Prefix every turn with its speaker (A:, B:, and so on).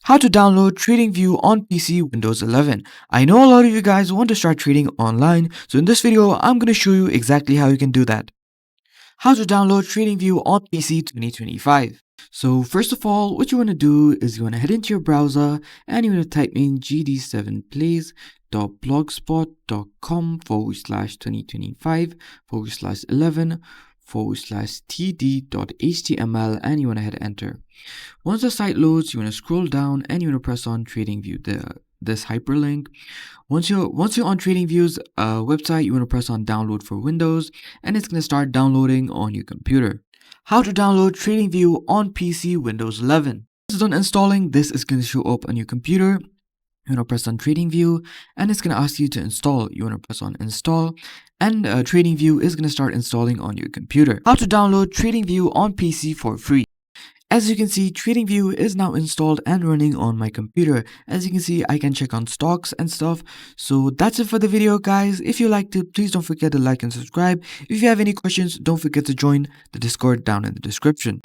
A: How to download TradingView on PC Windows 11. I know a lot of you guys want to start trading online, so in this video, I'm going to show you exactly how you can do that. How to download TradingView on PC 2025. So first of all, what you want to do is you want to head into your browser and you want to type in gd7plays.blogspot.com/2025/11/td.html and you want to hit enter. Once the site loads, you want to scroll down and you want to press on TradingView, this hyperlink. Once you're on TradingView's website, you want to press on download for Windows and it's going to start downloading on your computer. How to download TradingView on PC Windows 11. Once it's done installing, this is going to show up on your computer. You want to press on TradingView and it's going to ask you to install. You want to press on install and TradingView is going to start installing on your computer. How to download TradingView on PC for free. As you can see, TradingView is now installed and running on my computer. As you can see, I can check on stocks and stuff. So that's it for the video, guys. If you liked it, please don't forget to like and subscribe. If you have any questions, don't forget to join the Discord down in the description.